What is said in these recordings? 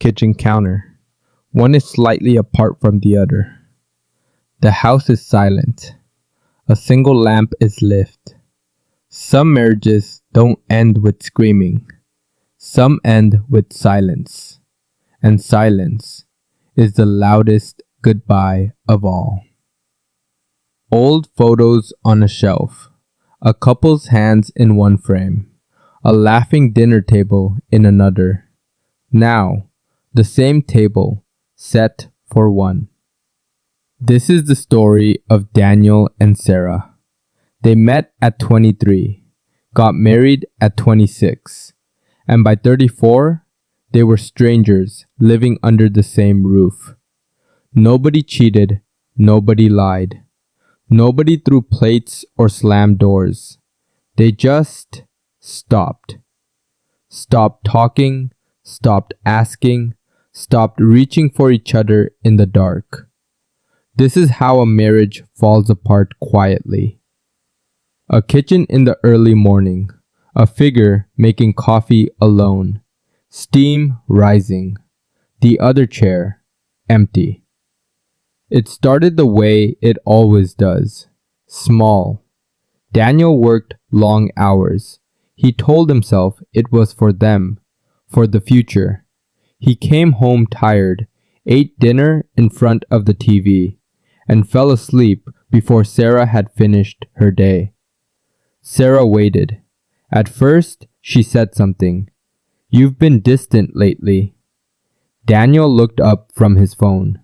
kitchen counter. One is slightly apart from the other. The house is silent. A single lamp is lit. Some marriages don't end with screaming. Some end with silence. And silence is the loudest goodbye of all. Old photos on a shelf. A couple's hands in one frame. A laughing dinner table in another. Now, the same table, set for one. This is the story of Daniel and Sarah. They met at 23, got married at 26, and by 34, they were strangers living under the same roof. Nobody cheated, nobody lied. Nobody threw plates or slammed doors. They just stopped. Stopped talking, stopped asking, stopped reaching for each other in the dark. This is how a marriage falls apart quietly. A kitchen in the early morning. A figure making coffee alone. Steam rising. The other chair empty. It started the way it always does. Small. Daniel worked long hours. He told himself it was for them, for the future. He came home tired, ate dinner in front of the TV, and fell asleep before Sarah had finished her day. Sarah waited. At first, she said something. "You've been distant lately." Daniel looked up from his phone.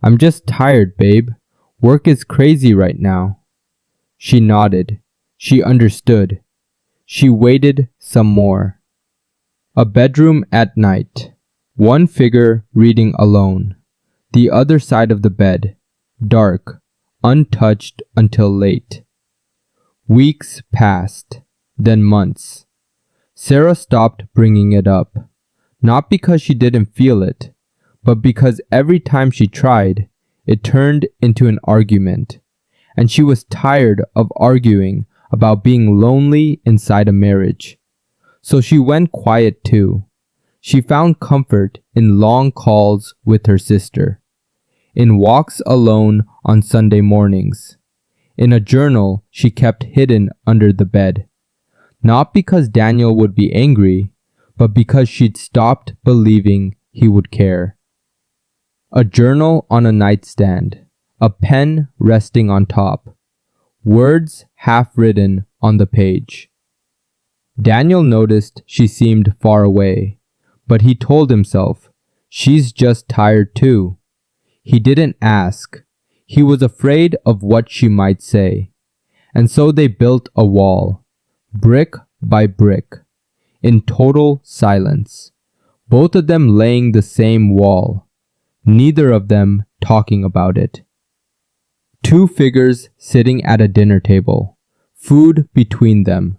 "I'm just tired, babe. Work is crazy right now." She nodded. She understood. She waited some more. A bedroom at night. One figure reading alone. The other side of the bed. Dark. Untouched until late. Weeks passed. Then months. Sarah stopped bringing it up. Not because she didn't feel it, but because every time she tried, it turned into an argument. And she was tired of arguing about being lonely inside a marriage. So she went quiet too. She found comfort in long calls with her sister, in walks alone on Sunday mornings, in a journal she kept hidden under the bed. Not because Daniel would be angry, but because she'd stopped believing he would care. A journal on a nightstand, a pen resting on top, words half written on the page. Daniel noticed she seemed far away, but he told himself, she's just tired too. He didn't ask. He was afraid of what she might say. And so they built a wall, brick by brick, in total silence. Both of them laying the same wall, neither of them talking about it. Two figures sitting at a dinner table, food between them,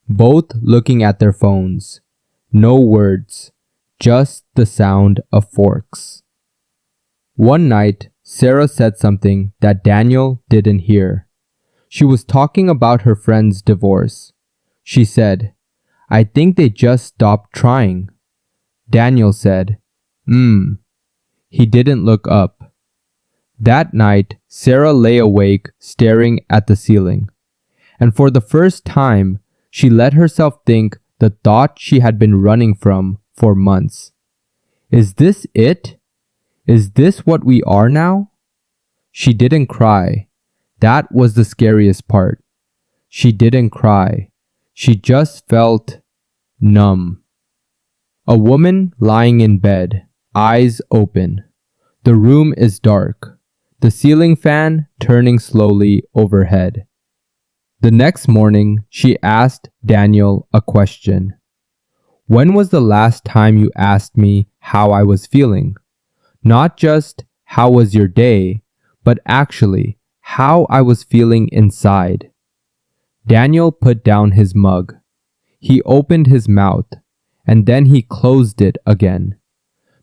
both looking at their phones. No words, just the sound of forks. One night, Sarah said something that Daniel didn't hear. She was talking about her friend's divorce. She said, "I think they just stopped trying." Daniel said, He didn't look up. That night, Sarah lay awake staring at the ceiling. And for the first time, she let herself think the thought she had been running from for months. Is this it? Is this what we are now? She didn't cry. That was the scariest part. She didn't cry. She just felt numb. A woman lying in bed, eyes open. The room is dark. The ceiling fan turning slowly overhead. The next morning, she asked Daniel a question. "When was the last time you asked me how I was feeling? Not just how was your day, but actually how I was feeling inside." Daniel put down his mug. He opened his mouth, and then he closed it again.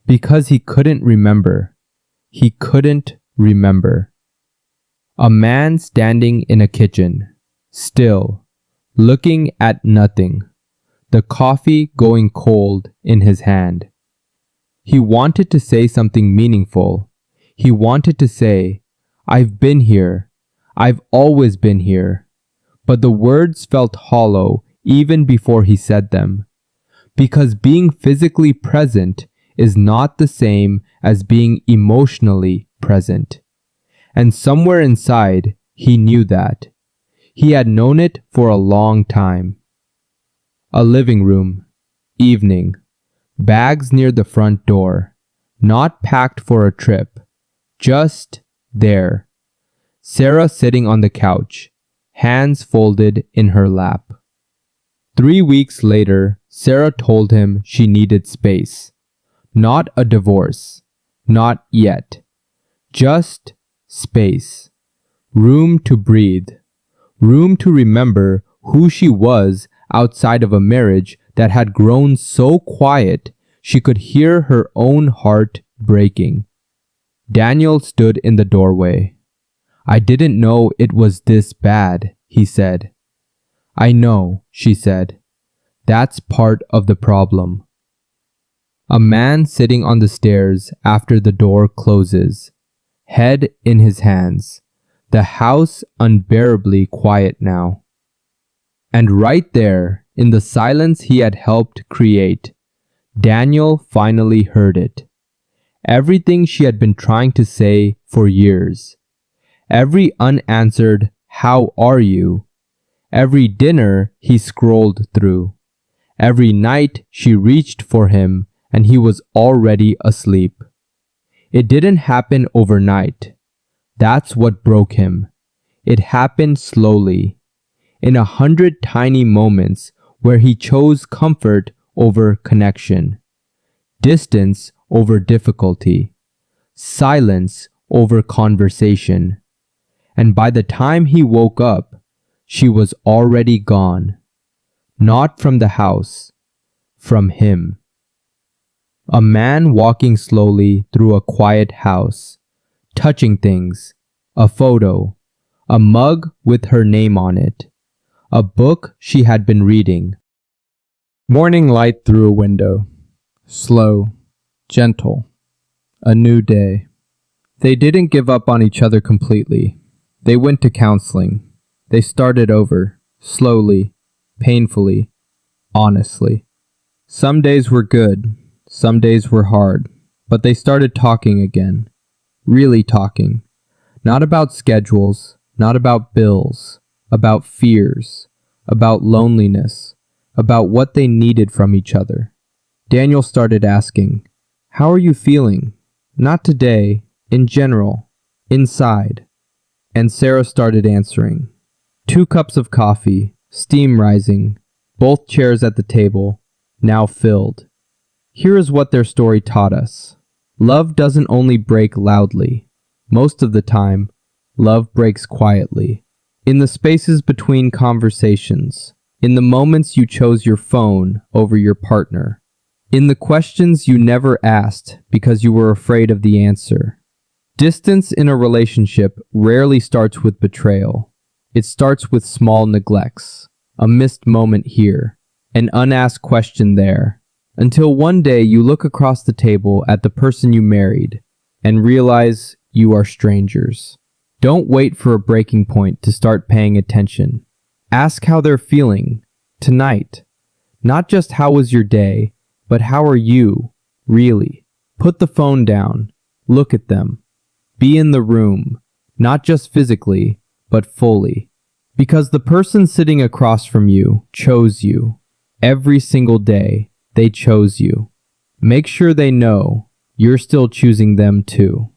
Because he couldn't remember. He couldn't remember. A man standing in a kitchen, still, looking at nothing, the coffee going cold in his hand. He wanted to say something meaningful. He wanted to say, "I've been here. I've always been here." But the words felt hollow even before he said them. Because being physically present is not the same as being emotionally present. And somewhere inside, he knew that. He had known it for a long time. A living room. Evening. Bags near the front door. Not packed for a trip. Just there. Sarah sitting on the couch, hands folded in her lap. 3 weeks later, Sarah told him she needed space. Not a divorce. Not yet. Just space. Room to breathe. Room to remember who she was outside of a marriage that had grown so quiet she could hear her own heart breaking. Daniel stood in the doorway. "I didn't know it was this bad," he said. "I know," she said. "That's part of the problem." A man sitting on the stairs after the door closes, head in his hands, the house unbearably quiet now. And right there, in the silence he had helped create, Daniel finally heard it. Everything she had been trying to say for years. Every unanswered "How are you?" Every dinner he scrolled through. Every night she reached for him and he was already asleep. It didn't happen overnight. That's what broke him. It happened slowly, in 100 tiny moments where he chose comfort over connection, distance over difficulty, silence over conversation. And by the time he woke up, she was already gone. Not from the house, from him. A man walking slowly through a quiet house, touching things, a photo, a mug with her name on it, a book she had been reading. Morning light through a window, slow, gentle, a new day. They didn't give up on each other completely. They went to counseling. They started over, slowly, painfully, honestly. Some days were good, some days were hard, but they started talking again. Really talking. Not about schedules, not about bills, about fears, about loneliness, about what they needed from each other. Daniel started asking, "How are you feeling? Not today, in general, inside." And Sarah started answering. 2 cups of coffee, steam rising, both chairs at the table, now filled. Here is what their story taught us. Love doesn't only break loudly. Most of the time, love breaks quietly. In the spaces between conversations, in the moments you chose your phone over your partner, in the questions you never asked because you were afraid of the answer. Distance in a relationship rarely starts with betrayal. It starts with small neglects, a missed moment here, an unasked question there, until one day you look across the table at the person you married and realize you are strangers. Don't wait for a breaking point to start paying attention. Ask how they're feeling tonight. Not just how was your day, but how are you, really? Put the phone down. Look at them. Be in the room, not just physically, but fully. Because the person sitting across from you chose you. Every single day, they chose you. Make sure they know you're still choosing them too.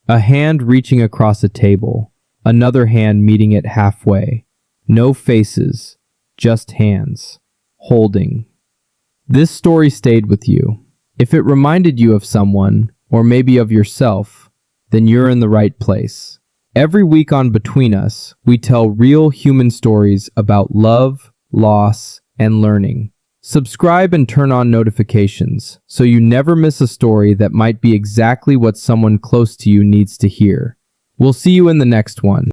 A hand reaching across a table, another hand meeting it halfway. No faces, just hands, holding. This story stayed with you. If it reminded you of someone, or maybe of yourself, then you're in the right place. Every week on Between Us, we tell real human stories about love, loss, and learning. Subscribe and turn on notifications so you never miss a story that might be exactly what someone close to you needs to hear. We'll see you in the next one.